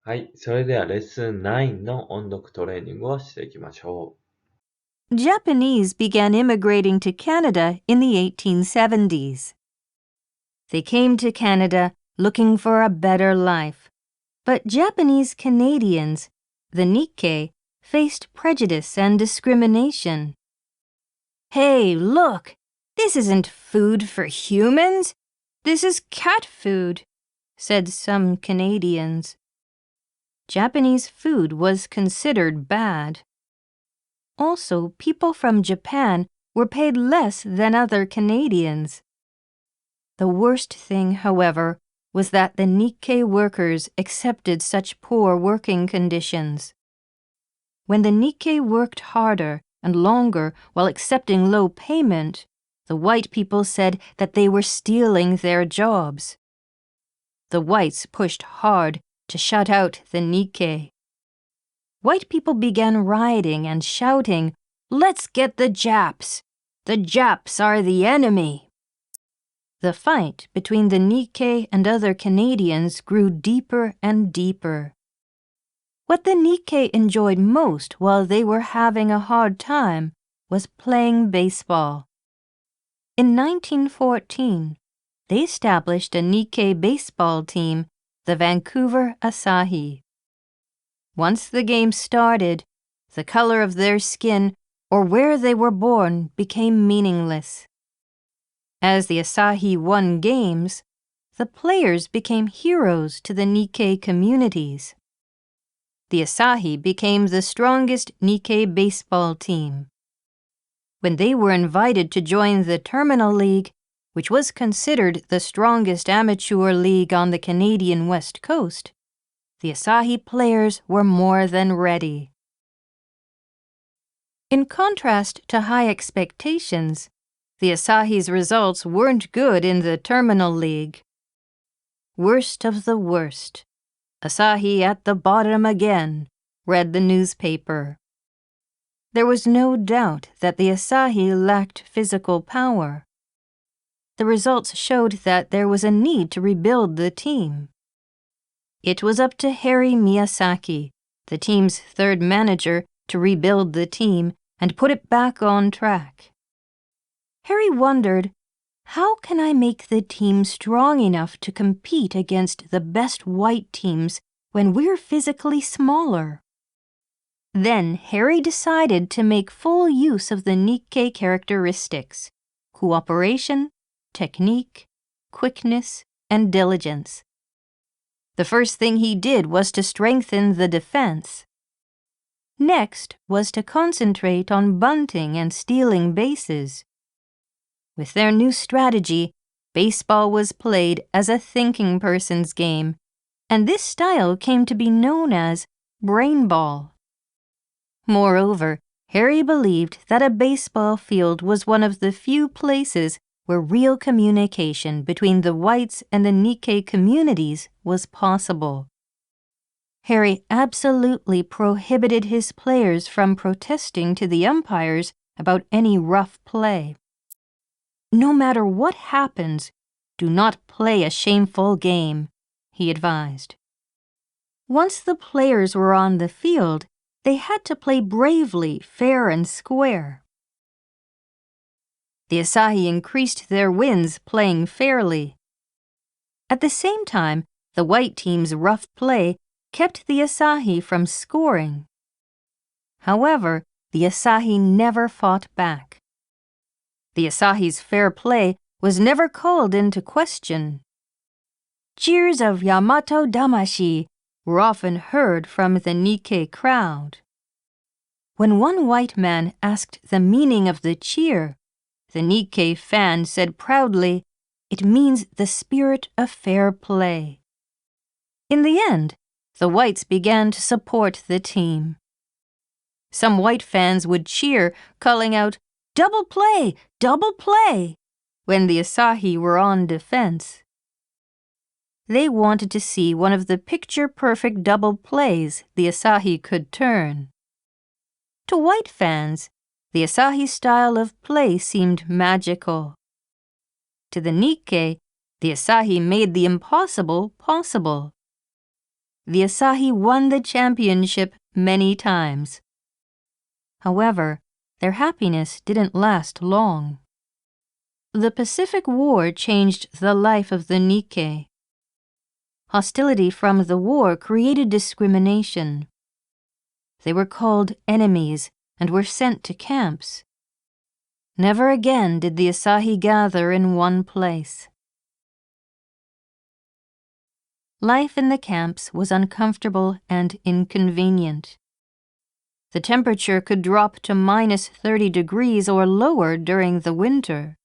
はい。それではレッスン9の音読トレーニングをしていきましょ Japanese began immigrating to Canada in the 1870s. They came to Canada looking for a better life. But Japanese Canadians, the Nikkei, faced prejudice and discrimination. Hey, look! This isn't food for humans. This is cat food, said some Canadians. Japanese food was considered bad. Also, people from Japan were paid less than other Canadians. The worst thing, however, was that the Nikkei workers accepted such poor working conditions. When the Nikkei worked harder and longer while accepting low payment, the white people said that they were stealing their jobs. The whites pushed hard to shut out the Nikkei. White people began rioting and shouting, "Let's get the Japs! The Japs are the enemy!" The fight between the Nikkei and other Canadians grew deeper and deeper. What the Nikkei enjoyed most while they were having a hard time was playing baseball. In 1914, they established a Nikkei baseball team, the Vancouver Asahi. Once the game started, the color of their skin or where they were born became meaningless. As the Asahi won games, the players became heroes to the Nikkei communities. The Asahi became the strongest Nikkei baseball team. When they were invited to join the Terminal League, which was considered the strongest amateur league on the Canadian West Coast, the Asahi players were more than ready. In contrast to high expectations, the Asahi's results weren't good in the Terminal League. Worst of the worst. Asahi at the bottom again, read the newspaper. There was no doubt that the Asahi lacked physical power. The results showed that there was a need to rebuild the team. It was up to Harry Miyazaki, the team's third manager, to rebuild the team and put it back on track. Harry wondered, how can I make the team strong enough to compete against the best white teams when we're physically smaller? Then Harry decided to make full use of the Nikkei characteristics: cooperation, technique, quickness, and diligence. The first thing he did was to strengthen the defense. Next was to concentrate on bunting and stealing bases. With their new strategy, baseball was played as a thinking person's game, and this style came to be known as brain ball. Moreover, Harry believed that a baseball field was one of the few places where real communication between the whites and the Nikkei communities was possible. Harry absolutely prohibited his players from protesting to the umpires about any rough play. No matter what happens, do not play a shameful game, he advised. Once the players were on the field, they had to play bravely, fair and square. The Asahi increased their wins playing fairly. At the same time, the white team's rough play kept the Asahi from scoring. However, the Asahi never fought back. The Asahi's fair play was never called into question. Cheers of Yamato Damashi were often heard from the Nikkei crowd. When one white man asked the meaning of the cheer, the Nikkei fan said proudly, "It means the spirit of fair play." In the end, the whites began to support the team. Some white fans would cheer, calling out, "Double play! Double play!" when the Asahi were on defense. They wanted to see one of the picture-perfect double plays the Asahi could turn. To white fans, the Asahi style of play seemed magical. To the Nikkei, the Asahi made the impossible possible. the Asahi won the championship many times. However, their happiness didn't last long. The Pacific War changed the life of the Nikkei. Hostility from the war created discrimination. They were called enemies and were sent to camps. Never again did the Asahi gather in one place. Life in the camps was uncomfortable and inconvenient. The temperature could drop to -30 degrees or lower during the winter.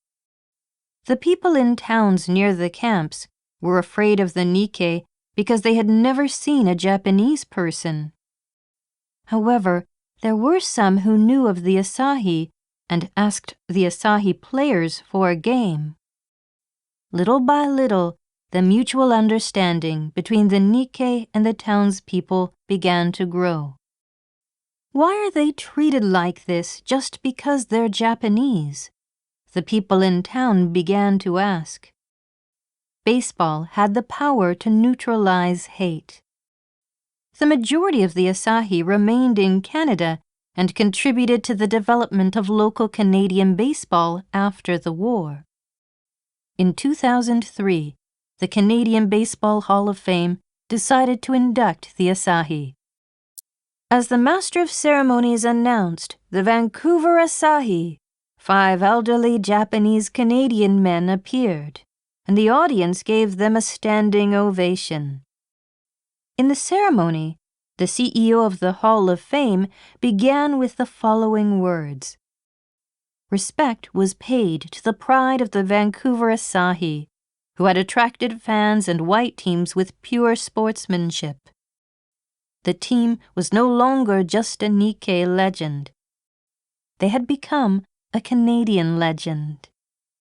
The people in towns near the camps were afraid of the Nikkei because they had never seen a Japanese person. However, there were some who knew of the Asahi and asked the Asahi players for a game. Little by little, the mutual understanding between the Nikkei and the townspeople began to grow. Why are they treated like this just because they're Japanese? The people in town began to ask. Baseball had the power to neutralize hate. The majority of the Asahi remained in Canada and contributed to the development of local Canadian baseball after the war. In 2003, the Canadian Baseball Hall of Fame decided to induct the Asahi. As the Master of Ceremonies announced the Vancouver Asahi, 5 elderly Japanese-Canadian men appeared, and the audience gave them a standing ovation. In the ceremony, the CEO of the Hall of Fame began with the following words. Respect was paid to the pride of the Vancouver Asahi, who had attracted fans and white teams with pure sportsmanship. The team was no longer just a Nikkei legend. They had become a Canadian legend.